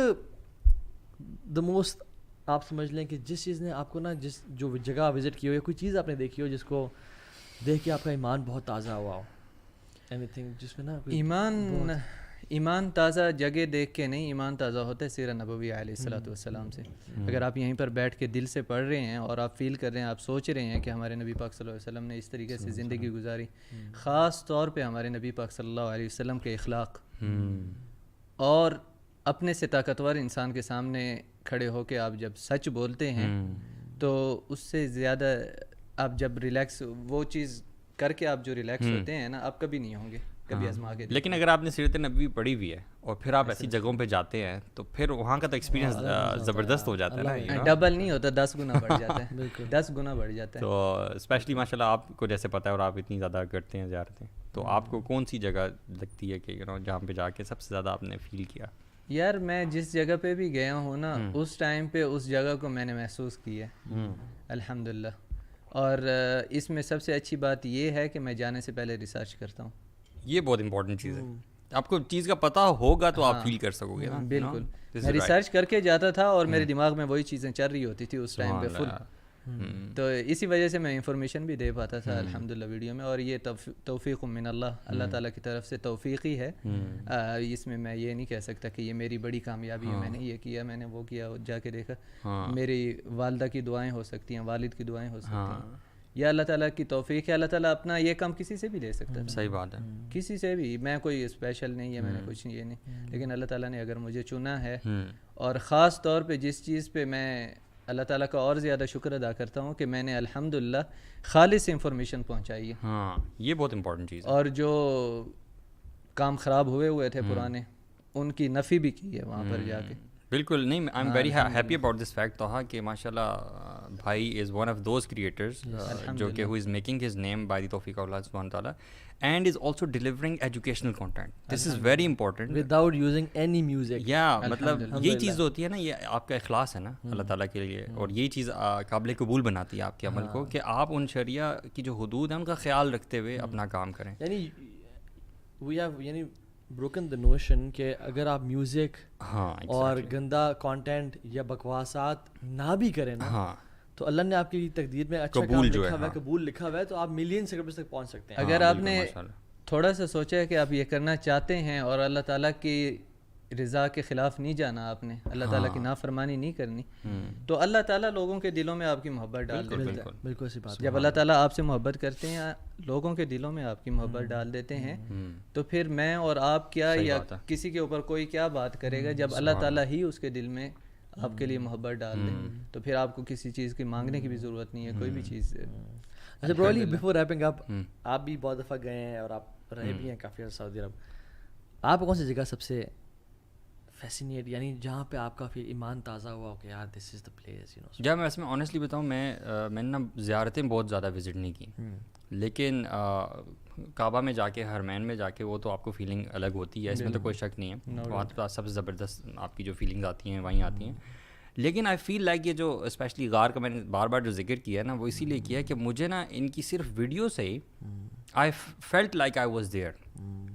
the most, آپ سمجھ لیں کہ جس چیز نے آپ کو نا, جس جو جگہ وزٹ کی ہو یا کوئی چیز آپ نے دیکھی ہو جس کو دیکھ کے آپ کا ایمان بہت تازہ ہوا ہو, اینی تھنگ جس میں نا ایمان تازہ جگہ دیکھ کے نہیں, ایمان تازہ ہوتا ہے سیرت نبوی علیہ الصلوۃ والسلام سے. اگر آپ یہیں پر بیٹھ کے دل سے پڑھ رہے ہیں اور آپ فیل کر رہے ہیں, آپ سوچ رہے ہیں کہ ہمارے نبی پاک صلی اللہ علیہ وسلم نے اس طریقے سے زندگی گزاری, خاص طور پہ ہمارے نبی پاک صلی اللہ علیہ وسلم کے اخلاق, اور اپنے سے طاقتور انسان کے سامنے کھڑے ہو کے آپ جب سچ بولتے ہیں تو اس سے زیادہ آپ جب ریلیکس وہ چیز کر کے آپ جو ریلیکس ہوتے ہیں نا, آپ کبھی نہیں ہوں گے, کبھی آزما کے. لیکن اگر آپ نے سیرت نبوی پڑھی ہوئی ہے اور پھر آپ ایسی جگہوں پہ جاتے ہیں تو پھر وہاں کا تو ایکسپیرینس زبردست ہو جاتا ہے نا, ڈبل نہیں ہوتا, 10 گنا بڑھ جاتا ہے, 10 گنا بڑھ جاتا ہے. تو اسپیشلی ماشاء اللہ آپ کو جیسے پتہ ہے اور آپ اتنی زیادہ کرتے ہیں زیارتیں, تو آپ کو کون سی جگہ لگتی ہے کہ جہاں پہ جا کے سب سے زیادہ آپ نے فیل کیا؟ یار میں جس جگہ پہ بھی گیا ہوں نا, اس ٹائم پہ اس جگہ کو میں نے محسوس کیا ہے الحمدللہ. اور اس میں سب سے اچھی بات یہ ہے کہ میں جانے سے پہلے ریسرچ کرتا ہوں. یہ بہت امپورٹنٹ چیز ہے, آپ کو چیز کا پتہ ہوگا تو آپ فیل کر سکو گے. بالکل, میں ریسرچ کر کے جاتا تھا اور میرے دماغ میں وہی چیزیں چل رہی ہوتی تھی اس ٹائم پہ فل, تو اسی وجہ سے میں انفارمیشن بھی دے پاتا تھا الحمدللہ ویڈیو میں. اور یہ توفیق من اللہ تعالیٰ کی طرف سے توفیق ہی ہے, اس میں یہ نہیں کہہ سکتا کہ یہ میری بڑی کامیابی ہے, میں نے یہ کیا, میں نے وہ کیا, جا کے دیکھا. میری والدہ کی دعائیں ہو سکتی ہیں, والد کی دعائیں ہو سکتی ہیں, یا اللہ تعالیٰ کی توفیق ہے. اللہ تعالیٰ اپنا یہ کام کسی سے بھی لے سکتا ہے, صحیح بات ہے, کسی سے بھی. میں کوئی اسپیشل نہیں ہے, میں نے کچھ یہ نہیں, لیکن اللہ تعالیٰ نے اگر مجھے چنا ہے, اور خاص طور پہ جس چیز پہ میں اللہ تعالیٰ کا اور زیادہ شکر ادا کرتا ہوں کہ میں نے الحمدللہ خالص انفارمیشن پہنچائی ہے. ہاں یہ بہت امپورٹنٹ چیز ہے. اور جو کام خراب ہوئے تھے پرانے, ان کی نفی بھی کی ہے وہاں پر جا کے. بالکل نہیں, I am very happy about this fact توہا کہ ماشاء اللہ بھائی is one of those creators جو کہ who is making his name by the توفیق اللہ سبحانہ تعالیٰ, and is also delivering educational content. This is very important without using any music. یا مطلب یہی چیز ہوتی ہے نا, یہ آپ کا اخلاص ہے نا اللہ تعالیٰ کے لیے, اور یہی چیز قابل قبول بناتی ہے آپ کے عمل کو کہ آپ ان شریعہ کی جو حدود ہیں ان کا خیال رکھتے ہوئے اپنا کام کریں. یعنی وی ہیو یعنی بروکن دا نوشن کہ اگر آپ میوزک اور گندا کانٹینٹ یا بکواسات نہ بھی کریں نا, تو اللہ نے آپ کی تقدیر میں اچھا کام لکھا ہوا ہے, قبول لکھا ہوا ہے, تو آپ ملین سیکنڈ تک پہنچ سکتے ہیں. اگر آپ نے تھوڑا سا سوچا ہے کہ آپ یہ کرنا چاہتے ہیں اور اللہ تعالیٰ کی رضا کے خلاف نہیں جانا, آپ نے اللہ تعالیٰ کی نافرمانی نہیں کرنی, تو اللہ تعالیٰ لوگوں کے دلوں میں آپ کی محبت ڈال دیتے ہیں. بالکل ایسی بات. جب اللہ تعالیٰ آپ سے محبت کرتے ہیں, لوگوں کے دلوں میں آپ کی محبت ڈال دیتے ہیں, تو پھر میں اور آپ کیا یا کسی کے اوپر کوئی کیا بات کرے گا. جب اللہ تعالیٰ ہی اس کے دل میں آپ کے لیے محبت ڈال دے, تو پھر آپ کو کسی چیز کی مانگنے کی بھی ضرورت نہیں ہے, کوئی بھی چیز. اچھا برو, بیفور ریپنگ اپ, آپ بھی بہت دفعہ گئے ہیں اور آپ رہے بھی ہیں کافی سعودی عرب, آپ کون سی جگہ سب سے فیسینیٹ, یعنی جہاں پہ آپ کا پھر ایمان تازہ ہوا کہ یار دس از دا پلیس, یو نو؟ جب میں اس میں آنیسٹلی بتاؤں, میں نے نا زیارتیں بہت زیادہ وزٹ نہیں کی, لیکن کعبہ میں جا کے, حرمین میں جا کے, وہ تو آپ کو فیلنگ الگ ہوتی ہے, اس میں تو کوئی شک نہیں ہے, وہاں تو سب سے زبردست آپ کی جو فیلنگز آتی ہیں وہیں آتی ہیں. لیکن آئی فیل لائک یہ جو اسپیشلی غار کا میں نے بار بار جو ذکر کیا ہے نا, وہ اسی لیے کیا ہے کہ مجھے نا ان کی صرف ویڈیو سے ہی I felt like I was there,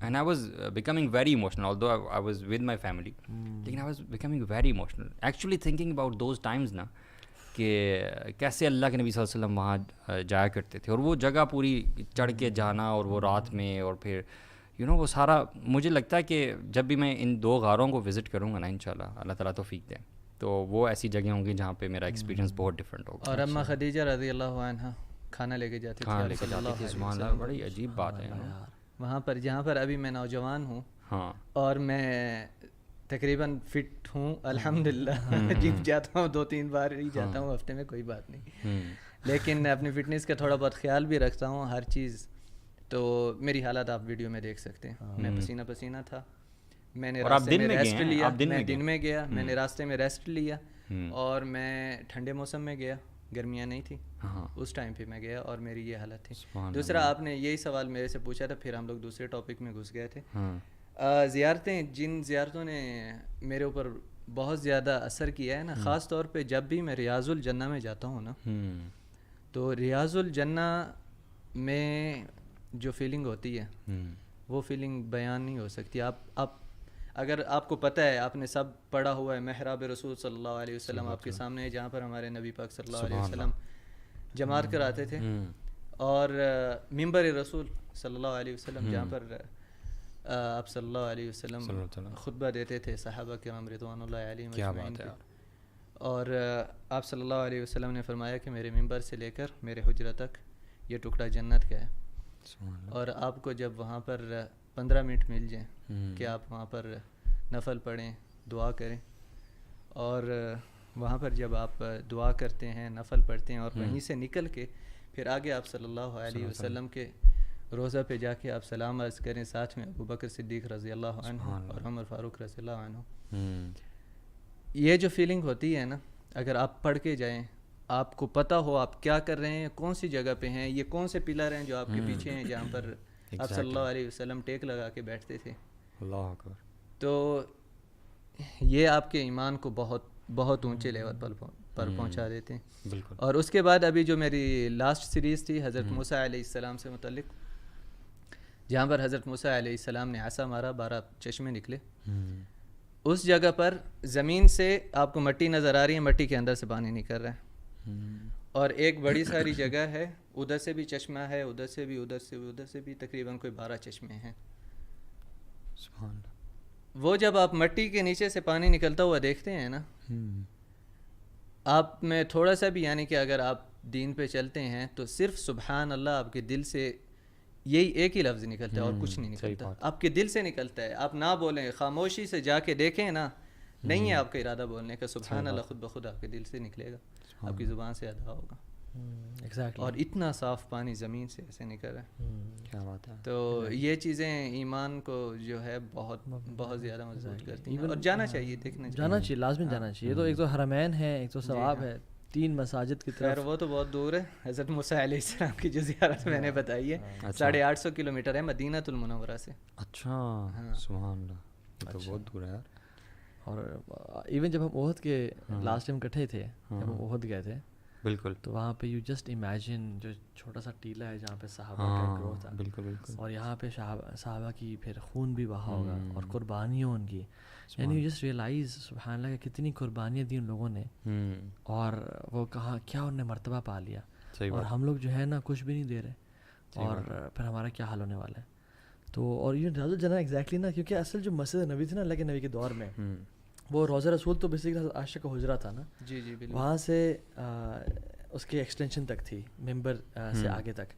and I was becoming very emotional, although I was with my family, لیکن I was becoming very emotional actually thinking about those times نا, کہ کیسے اللہ کے نبی صلی اللہ علیہ وسلم وہاں جایا کرتے تھے, اور وہ جگہ پوری چڑھ کے جانا, اور وہ رات میں, اور پھر یو نو وہ سارا. مجھے لگتا ہے کہ جب بھی میں ان دو غاروں کو وزٹ کروں گا نا انشاءاللہ, اللہ تعالیٰ توفیق دے, تو وہ ایسی جگہ ہوں گی جہاں پہ میرا ایکسپیرینس بہت ڈفرینٹ ہوگا. اور اماں خدیجہ رضی اللہ عنہا کھانا لے کے جاتی تھی, سبحان اللہ, بڑی عجیب بات ہے وہاں پر, جہاں پر ابھی میں نوجوان ہوں, ہاں, اور میں تقریباً فٹ ہوں الحمدللہ. جم جاتا ہوں 2-3 بار ہی جاتا ہوں ہفتے میں, کوئی بات نہیں, لیکن اپنی فٹنس کا تھوڑا بہت خیال بھی رکھتا ہوں, ہر چیز. تو میری حالت آپ ویڈیو میں دیکھ سکتے ہیں, میں پسینہ پسینہ تھا, میں نے راستے میں ریسٹ لیا, میں دن میں گیا, میں نے راستے میں ریسٹ لیا, اور میں ٹھنڈے موسم میں گیا, گرمیاں نہیں تھی اس ٹائم پہ میں گیا, اور میری یہ حالت تھی. دوسرا, آپ نے یہی سوال میرے سے پوچھا تھا, پھر ہم لوگ دوسرے ٹاپک میں گھس گئے تھے. زیارتیں, جن زیارتوں نے میرے اوپر بہت زیادہ اثر کیا ہے نا, خاص طور پہ جب بھی میں ریاض الجنہ میں جاتا ہوں نا, تو ریاض الجنہ میں جو فیلنگ ہوتی ہے وہ فیلنگ بیان نہیں ہو سکتی. آپ اگر آپ کو پتہ ہے, آپ نے سب پڑھا ہوا ہے, محراب رسول صلی اللہ علیہ وسلم آپ کے سامنے ہے, جہاں پر ہمارے نبی پاک صلی اللہ علیہ وسلم جماعت کراتے تھے, اور منبر رسول صلی اللہ علیہ وسلم جہاں پر آپ صلی اللہ علیہ وسلم خطبہ دیتے تھے صحابہ کرام رضوان اللہ علیہم اجمعین پہ. اور آپ صلی اللہ علیہ وسلم نے فرمایا کہ میرے منبر سے لے کر میرے حجرہ تک یہ ٹکڑا جنت کا ہے, اور آپ کو جب وہاں پر 15 منٹ مل جائیں کہ آپ وہاں پر نفل پڑھیں, دعا کریں, اور وہاں پر جب آپ دعا کرتے ہیں, نفل پڑھتے ہیں, اور وہیں سے نکل کے پھر آگے آپ صلی اللہ علیہ وسلم کے روضہ پہ جا کے آپ سلام عرض کریں, ساتھ میں ابو بکر صدیق رضی اللہ عنہ اور عمر فاروق رضی اللہ عنہ. یہ جو فیلنگ ہوتی ہے نا, اگر آپ پڑھ کے جائیں, آپ کو پتہ ہو آپ کیا کر رہے ہیں, کون سی جگہ پہ ہیں, یہ کون سے پلر ہیں جو آپ کے پیچھے ہیں, جہاں پر آپ صلی اللہ علیہ وسلم ٹیک لگا کے بیٹھتے تھے. اللہ اکبر. تو یہ آپ کے ایمان کو بہت بہت اونچے لیول پر پہنچا دیتے ہیں. بالکل. اور اس کے بعد ابھی جو میری لاسٹ سیریز تھی حضرت موسیٰ علیہ السلام سے متعلق, جہاں پر حضرت موسیٰ علیہ السلام نے عصا مارا, 12 چشمے نکلے, اس جگہ پر زمین سے آپ کو مٹی نظر آ رہی ہے, مٹی کے اندر سے پانی نکل رہا ہے, اور ایک بڑی ساری جگہ ہے, ادھر سے بھی چشمہ ہے, ادھر سے بھی, ادھر سے بھی, ادھر سے بھی, تقریباً کوئی 12 چشمے ہیں. وہ جب آپ مٹی کے نیچے سے پانی نکلتا ہوا دیکھتے ہیں نا, آپ میں تھوڑا سا بھی یعنی کہ اگر آپ دین پہ چلتے ہیں تو صرف سبحان اللہ آپ کے دل سے یہی ایک ہی لفظ نکلتا ہے اور کچھ نہیں نکلتا, آپ کے دل سے نکلتا ہے. آپ نہ بولیں, خاموشی سے جا کے دیکھیں نا, نہیں ہے آپ کا ارادہ بولنے کا, سبحان اللہ خود بخود آپ کے دل سے نکلے گا, آپ کی زبان سے ادا ہوگا. اور اتنا صاف پانی زمین سے ایسے نکل رہا ہے, کیا بات ہے. تو یہ چیزیں ایمان کو جو ہے بہت بہت زیادہ مضبوط کرتی ہیں, اور جانا چاہیے, دیکھنا چاہیے, لازمی جانا چاہیے. تو ایک تو حرمین ہے, ایک تو ثواب ہے, 3 مساجد کی طرف. وہ تو بہت دور ہے. حضرت موسیٰ علیہ السلام کی جو زیارت میں نے بتائی ہے 850 کلومیٹر ہے مدینہ المنورہ سے. اچھا سبحان اللہ, یہ تو بہت دور ہے یار. اور ایون جب ہم احد کے لاسٹ ٹائم کٹھے تھے, جب ہم احد گئے تھے, بالکل, تو وہاں پہ یو جسٹ امیجن جو چھوٹا سا ٹیلا ہے جہاں پہ صحابہ کا گروہ تھا, بالکل بالکل, اور یہاں پہ صحابہ کی پھر خون بھی بہا ہوگا اور قربانیوں ان کی, یعنی یو جسٹ ریئلائز سبحان اللہ کہ کتنی قربانیاں دی ان لوگوں نے, اور وہ کہاں کیا انہوں نے مرتبہ پا لیا, اور ہم لوگ جو ہے نا کچھ بھی نہیں دے رہے, اور پھر ہمارا کیا حال ہونے والا ہے. تو اور یہ روزہ جانا ایگزیکٹلی نا, کیونکہ اصل جو مسجد نبی تھی نا اللہ کے نبی کے دور میں, وہ روضہ رسول تو بیسیکلی عائشہ کا حجرہ تھا نا, جی جی بالکل, وہاں سے اس کے ایکسٹینشن تک تھی, ممبر سے آگے تک.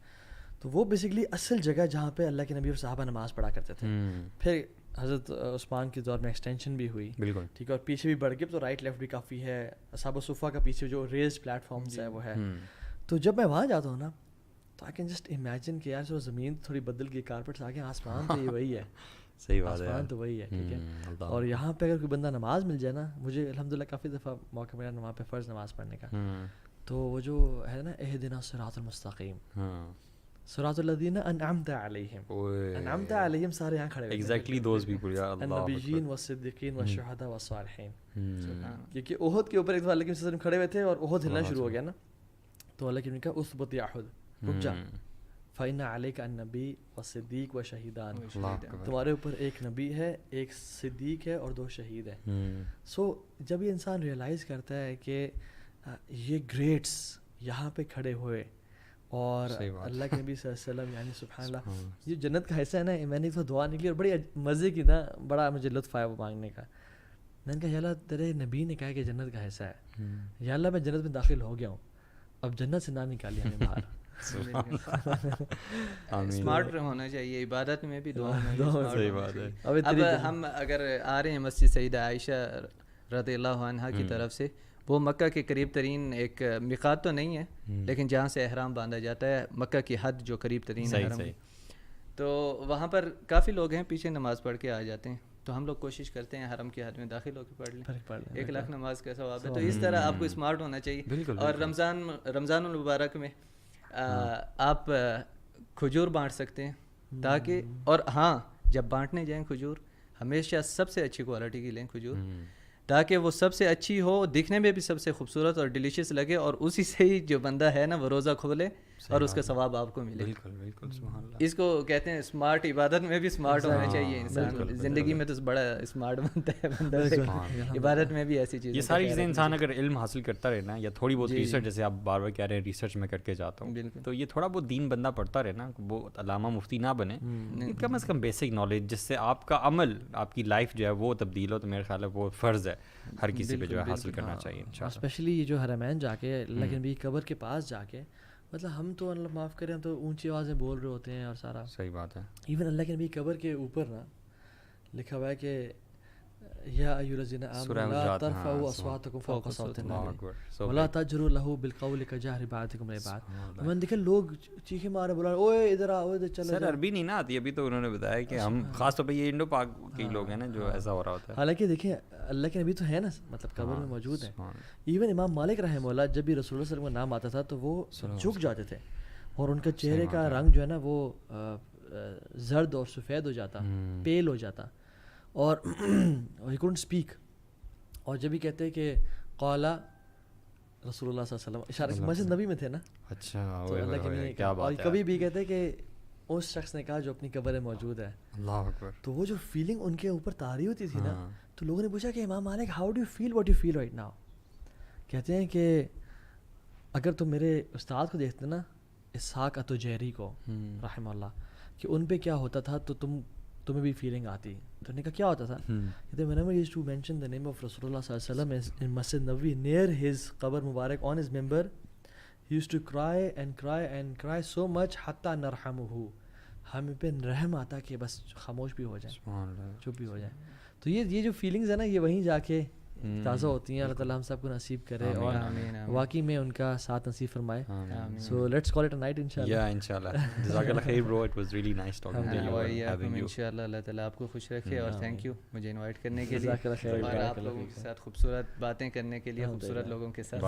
تو وہ بیسیکلی اصل جگہ جہاں پہ اللہ کے نبی اور صحابہ نماز پڑھا کرتے تھے. پھر حضرت عثمان کے دور میں ایکسٹینشن بھی ہوئی, بالکل ٹھیک ہے, اور پیچھے بھی بڑھ گئے, تو رائٹ لیفٹ بھی کافی ہے. اصحاب الصفہ کا پیچھے جو ریزڈ پلیٹ فارمس ہے وہ ہے. تو جب میں وہاں جاتا ہوں نا, تو آئی کین جسٹ امیجن کہ یار جو زمین تھوڑی بدل گئی, کارپیٹس آ گئے, آسمان تو یہ وہی ہے. صحیح بات ہے, آسمان تو وہی ہے, ٹھیک ہے. اور یہاں پہ اگر کوئی بندہ نماز مل جائے نا, مجھے الحمدللہ کافی دفعہ موقع ملا وہاں پہ فرض نماز پڑھنے کا, تو وہ جو ہے نا اہدنا الصراط المستقیم, صراط الذین انعمت علیہم, انعمت علیہم سارے یہاں کھڑے ہوئے, ایگزیکٹلی دوز پیپل, یا اللہ, النبیین والصدیقین والشہداء والصالحین. کیونکہ احد کے اوپر ایک تو اللہ کے نبی صلی اللہ علیہ وسلم کھڑے ہوئے تھے, اور احد ہلنا شروع ہو گیا نا, تو اللہ کے نبی نے کہا اثبت یا احد, رک جا, فإن علیک النبی والصدیق وشہیدان, تمہارے اوپر ایک نبی ہے, ایک صدیق ہے, اور 2 شہید ہیں. سو جب یہ انسان ریئلائز کرتا ہے کہ یہ گریٹس یہاں پہ کھڑے ہوئے, اور اللہ کے نبی صلی اللہ علیہ وسلم, یعنی سبحان اللہ, یہ جنت کا حصہ ہے نا. میں نے ایک دعا نکلی اور بڑی مزے کی نا, بڑا مجھے لطف آیا وہ مانگنے کا. میں نے کہا یا اللہ تیرے نبی نے کہا کہ جنت کا حصہ ہے, یا اللہ میں جنت میں داخل ہو گیا ہوں, اب جنت سے نہ نکالی ہمیں باہر. اسمارٹ ہونا چاہیے, عبادت میں بھی دعا میں بھی. صحیح بات ہے. اب ہم اگر آ رہے ہیں مسجد سیدہ عائشہ رضی اللہ عنہا کی طرف سے, وہ مکہ کے قریب ترین ایک میقات تو نہیں ہے, لیکن جہاں سے احرام باندھا جاتا ہے, مکہ کی حد جو قریب ترین ہے حرم, تو وہاں پر کافی لوگ ہیں پیچھے نماز پڑھ کے آ جاتے ہیں. تو ہم لوگ کوشش کرتے ہیں حرم کی حد میں داخل ہو کے پڑھ لیں, 1 لاکھ نماز کا ثواب ہے. تو اس طرح آپ کو اسمارٹ ہونا چاہیے. اور رمضان المبارک میں آپ کھجور بانٹ سکتے ہیں, تاکہ, اور ہاں جب بانٹنے جائیں کھجور ہمیشہ سب سے اچھی کوالٹی کی لیں کھجور, تاکہ وہ سب سے اچھی ہو, دکھنے میں بھی سب سے خوبصورت اور ڈیلیشیس لگے, اور اسی سے ہی جو بندہ ہے نا وہ روزہ کھولے اور اس کا ثواب آپ کو ملے. بالکل بالکل, سبحان اللہ. اس کو کہتے ہیں اسمارٹ. عبادت میں بھی اسمارٹ ہونا چاہیے انسان, زندگی میں تو بڑا اسمارٹ بنتا ہے بندہ, عبادت میں بھی ایسی چیزیں. یہ ساری چیزیں انسان اگر علم حاصل کرتا رہے نا, یا تھوڑی بہت ریسرچ, جیسے آپ بار بار کہہ رہے ہیں ریسرچ میں کر کے جاتا ہوں, تو یہ تھوڑا بہت دین بندہ پڑھتا رہے نا, وہ علامہ مفتی نہ بنے, کم از کم بیسک نالج, جس سے آپ کا عمل, آپ کی لائف جو ہے وہ تبدیل ہو, تو میرے خیال ہے وہ فرض ہے ہر کسی پہ جو ہے حاصل کرنا چاہیے انشاءاللہ. اسپیشلی یہ جو حرمین جا کے اللہ کے نبی قبر کے پاس جا کے, مطلب ہم تو اللہ معاف کریں, ہم تو اونچی آوازیں بول رہے ہوتے ہیں اور سارا. صحیح بات ہے. ایون اللہ کے نبی قبر کے اوپر نا لکھا ہوا ہے کہ یا ایھا الذین آمنوا لا ترفعوا اصواتکم فوق صوت النبی ولا تجهروا له بالقول كجهر بعضکم لبعض. میں دیکھا لوگ چیخیں مارے بولا اوئے ادھر آ, اوئے چل. سر عربی نہیں نا آتی, ابھی تو انہوں نے بتایا کہ ہم خاص طور پہ یہ انڈو پاک کے لوگ ہیں نا جو ایسا ہو رہا ہوتا ہے. حالانکہ دیکھیں اللہ کے نبی تو ہے نا, مطلب قبر میں موجود ہیں. ایون امام مالک رحمہ اللہ, جب بھی رسول اللہ صلی اللہ علیہ وسلم کا نام آتا تھا تو وہ جھک جاتے تھے, اور ان کا چہرے کا رنگ جو ہے نا وہ زرد اور سفید ہو جاتا, پیل ہو جاتا, اور ہی couldn't speak. اور جب بھی کہتے ہیں کہ قال رسول اللہ صلی اللہ علیہ وسلم, اشارہ مسجد نبی میں تھے نا. اچھا, تو اللہ کے نبی, اور کبھی بھی کہتے ہیں کہ اس شخص نے کہا جو اپنی قبر میں موجود ہے. اللہ اکبر. تو وہ جو فیلنگ ان کے اوپر طاری ہوتی تھی نا, تو لوگوں نے پوچھا کہ امام مالک how do you feel what you feel right now. کہتے ہیں کہ اگر تم میرے استاد کو دیکھتے نا اسحاق اتوجیری کو رحمہ اللہ, کہ ان پہ کیا ہوتا تھا, تو تم تمہیں بھی فیلنگ آتی. تو نے کہا کیا ہوتا تھا؟ کہتے whenever he used to mention the name of Rasulullah sallallahu alaihi wasallam in Masjid Nabawi near his qabr Mubarak on his member, he used to cry and cry and cry so much hatta narhamuhu, ہمیں پہ رحم آتا کہ بس خاموش بھی ہو جائے, چپ بھی ہو جائے. تو یہ جو فیلنگز ہیں نا یہ وہیں جا کے تازہ ہوتی ہیں. اللہ تعالیٰ ہم سب کو نصیب کرے اور واقعی میں ان کا ساتھ نصیب فرمائے. So let's call it a night انشاءاللہ. یا انشاءاللہ. جزاک اللہ خیر bro, it was really nice talking to you. اور انشاءاللہ اللہ تعالیٰ آپ کو خوش رکھے اور تھینک یو مجھے انوائٹ کرنے کے لیے اور آپ لوگوں کے ساتھ خوبصورت باتیں کرنے کے لیے, خوبصورت لوگوں کے ساتھ.